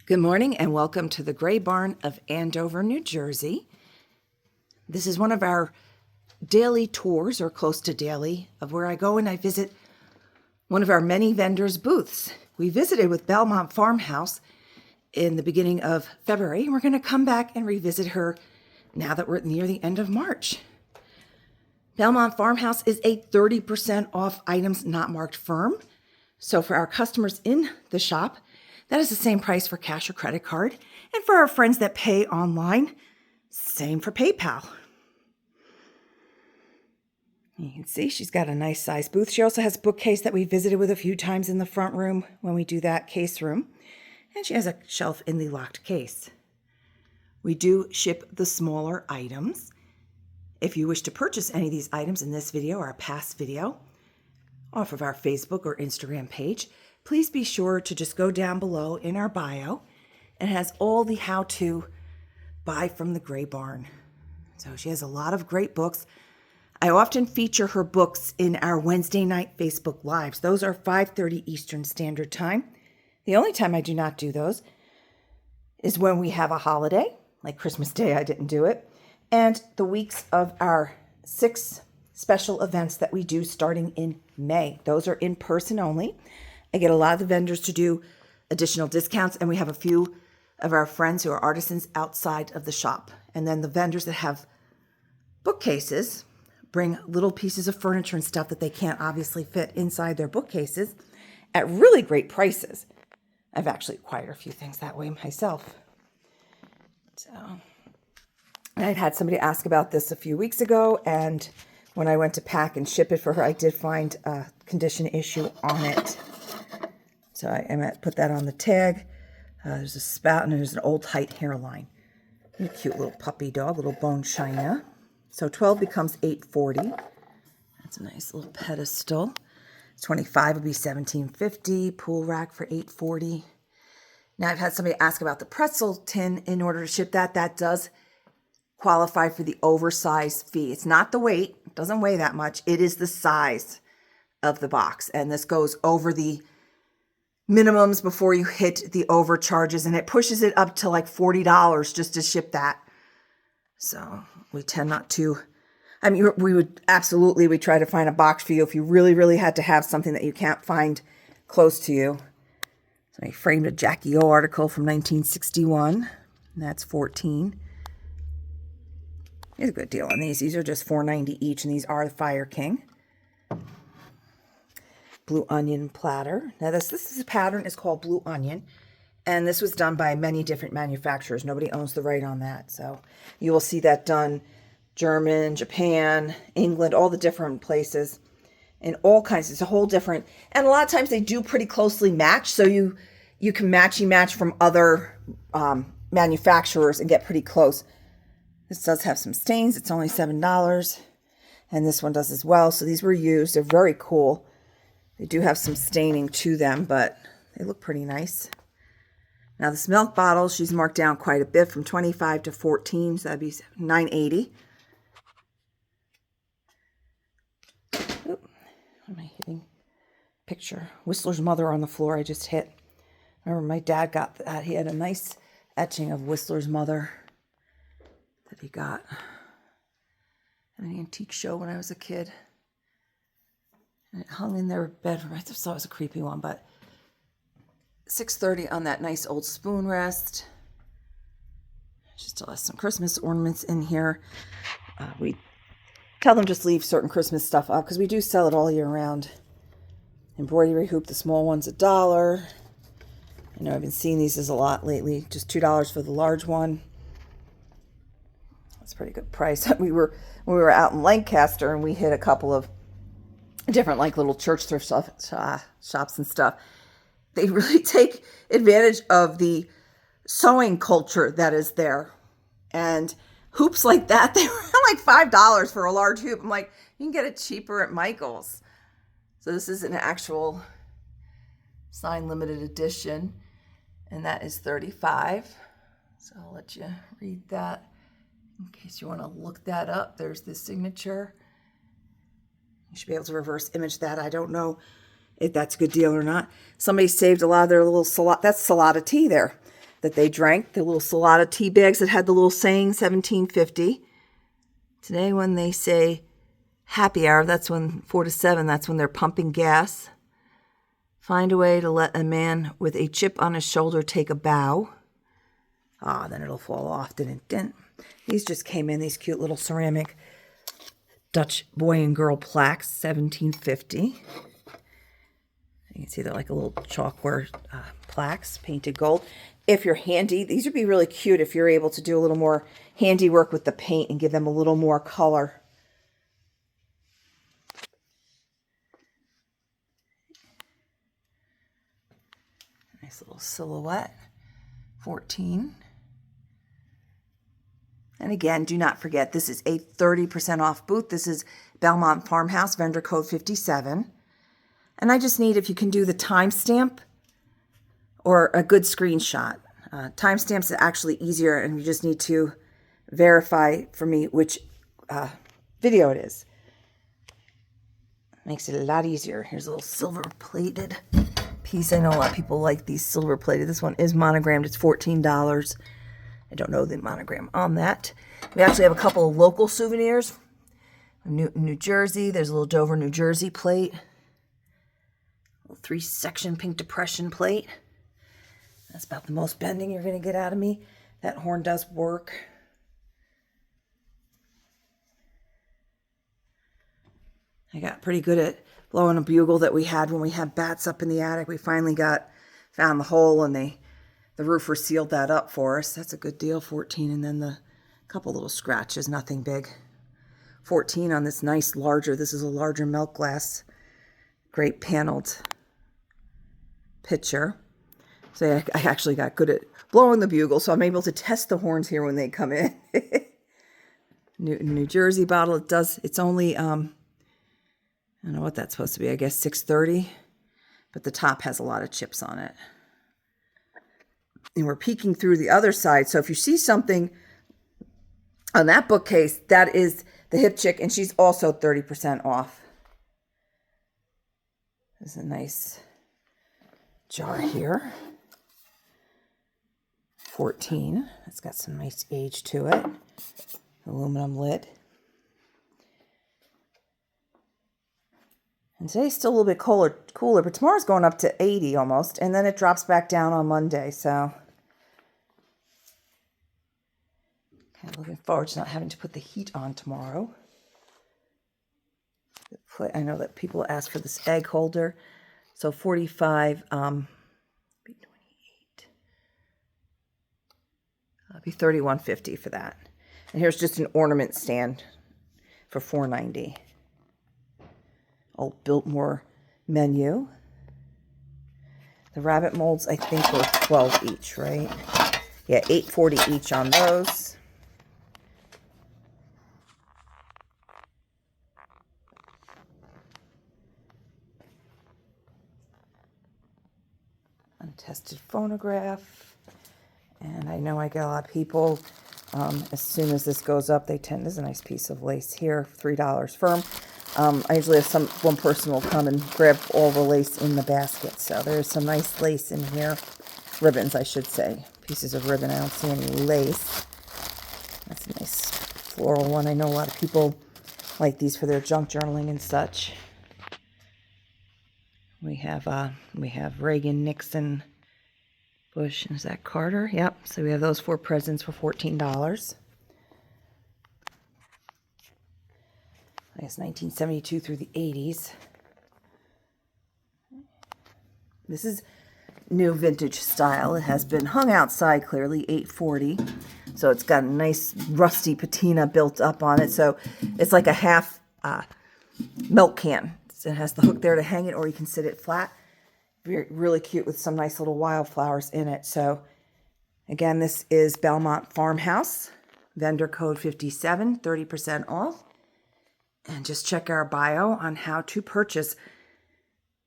Good morning and welcome to the Gray Barn of Andover, New Jersey. This is one of our daily tours, or close to daily, of where I go and I visit one of our many vendors' booths. We visited with Belmont Farmhouse in the beginning of February, and we're going to come back and revisit her now that we're near the end of March. Belmont Farmhouse is a 30% off items not marked firm. So for our customers in the shop, that is the same price for cash or credit card. And for our friends that pay online, same for PayPal. You can see she's got a nice size booth. She also has a bookcase that we visited with a few times in the front room when we do that case room. And she has a shelf in the locked case. We do ship the smaller items. If you wish to purchase any of these items in this video or a past video off of our Facebook or Instagram page, please be sure to just go down below in our bio. It has all the how to buy from the Gray Barn. So she has a lot of great books. I often feature her books in our Wednesday night Facebook Lives. Those are 5:30 Eastern Standard Time. The only time I do not do those is when we have a holiday, like Christmas Day, I didn't do it, and the weeks of our 6 special events that we do starting in May. Those are in person only. I get a lot of the vendors to do additional discounts, and we have a few of our friends who are artisans outside of the shop. And then the vendors that have bookcases bring little pieces of furniture and stuff that they can't obviously fit inside their bookcases at really great prices. I've actually acquired a few things that way myself. So I'd had somebody ask about this a few weeks ago, and when I went to pack and ship it for her, I did find a condition issue on it. So I might put that on the tag. There's a spout and there's an old height hairline. A cute little puppy dog, little bone china. So 12 becomes $8.40. That's a nice little pedestal. 25 would be $17.50. Pool rack for $8.40. Now I've had somebody ask about the pretzel tin. In order to ship that, that does qualify for the oversized fee. It's not the weight. It doesn't weigh that much. It is the size of the box. And this goes over the minimums before you hit the overcharges, and it pushes it up to like $40 just to ship that. So we tend not to, we try to find a box for you if you really, really had to have something that you can't find close to you. So I framed a Jackie O article from 1961, and that's $14. Here's a good deal on these. These are just $4.90 each, and these are the Fire King. Blue onion platter. Now this pattern is called Blue Onion, and this was done by many different manufacturers. Nobody owns the right on that. So you will see that done German, Japan, England, all the different places, and all kinds. It's a whole different, and a lot of times they do pretty closely match, so you can match from other manufacturers and get pretty close. This does have some stains. It's only $7, and this one does as well. So these were used. They're very cool. They do have some staining to them, but they look pretty nice. Now this milk bottle, she's marked down quite a bit from 25 to 14, so that'd be $9.80. Oop, what am I hitting? Picture. Whistler's mother on the floor I just hit. Remember my dad got that. He had a nice etching of Whistler's mother that he got at an antique show when I was a kid. And it hung in their bedroom. I just thought it was a creepy one, but $6.30 on that nice old spoon rest. She still has some Christmas ornaments in here. We tell them just leave certain Christmas stuff up because we do sell it all year round. Embroidery hoop, the small one's $1. I know I've been seeing these as a lot lately. Just $2 for the large one. That's a pretty good price. When we were out in Lancaster and we hit a couple of different like little church thrift shops and stuff. They really take advantage of the sewing culture that is there. And hoops like that, they were like $5 for a large hoop. I'm like, you can get it cheaper at Michael's. So this is an actual signed limited edition, and that is $35. So I'll let you read that in case you want to look that up. There's the signature. You should be able to reverse image that. I don't know if that's a good deal or not. Somebody saved a lot of their little that's Salata tea there. that they drank, the little Salada tea bags that had the little saying 1750. Today when they say happy hour, that's when 4 to 7, that's when they're pumping gas. Find a way to let a man with a chip on his shoulder take a bow. Then it'll fall off. Didn't. These just came in, these cute little ceramic Dutch boy and girl plaques, 1750. You can see they're like a little chalkware plaques, painted gold. If you're handy, these would be really cute if you're able to do a little more handiwork with the paint and give them a little more color. Nice little silhouette, 14. And again, do not forget, this is a 30% off booth. This is Belmont Farmhouse, vendor code 57. And I just need, if you can do the timestamp or a good screenshot. Timestamps is actually easier, and you just need to verify for me which video it is. Makes it a lot easier. Here's a little silver-plated piece. I know a lot of people like these silver-plated. This one is monogrammed. It's $14. I don't know the monogram on that. We actually have a couple of local souvenirs. New Jersey. There's a little Dover, New Jersey plate. A 3-section pink depression plate. That's about the most bending you're going to get out of me. That horn does work. I got pretty good at blowing a bugle that we had when we had bats up in the attic. We finally found the hole, and the roofer sealed that up for us. That's a good deal, 14. And then the couple little scratches, nothing big. 14 on this nice larger, this is a larger milk glass, great paneled pitcher. So I actually got good at blowing the bugle, so I'm able to test the horns here when they come in. New Jersey bottle, it's only, I don't know what that's supposed to be, I guess 630, but the top has a lot of chips on it. And we're peeking through the other side, so if you see something on that bookcase, that is the hip chick, and she's also 30% off. There's a nice jar here. 14. It's got some nice age to it. Aluminum lid. And today's still a little bit cooler, but tomorrow's going up to 80 almost, and then it drops back down on Monday, so kind of looking forward to not having to put the heat on tomorrow. I know that people ask for this egg holder, so 45, be 28, I'll be $31.50 for that. And here's just an ornament stand for $4.90. Old Biltmore menu. The rabbit molds, I think, were $12 each, right? Yeah, $8.40 each on those. Untested phonograph. And I know I get a lot of people, as soon as this goes up, there's a nice piece of lace here, $3 firm. I usually have one person will come and grab all the lace in the basket. So there's some nice lace in here. Ribbons, I should say. Pieces of ribbon. I don't see any lace. That's a nice floral one. I know a lot of people like these for their junk journaling and such. We have Reagan, Nixon, Bush, and is that Carter? Yep. So we have those 4 presidents for $14. I guess 1972 through the 80s. This is new vintage style. It has been hung outside clearly, $8.40. So it's got a nice rusty patina built up on it. So it's like a half milk can. It has the hook there to hang it, or you can sit it flat. Really cute with some nice little wildflowers in it. So again, this is Belmont Farmhouse. Vendor code 57, 30% off. And just check our bio on how to purchase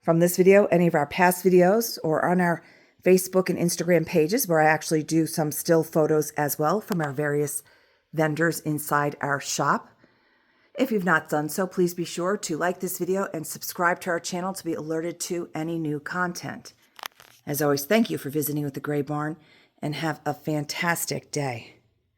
from this video, any of our past videos, or on our Facebook and Instagram pages, where I actually do some still photos as well from our various vendors inside our shop. If you've not done so, please be sure to like this video and subscribe to our channel to be alerted to any new content. As always, thank you for visiting with the Gray Barn, and have a fantastic day.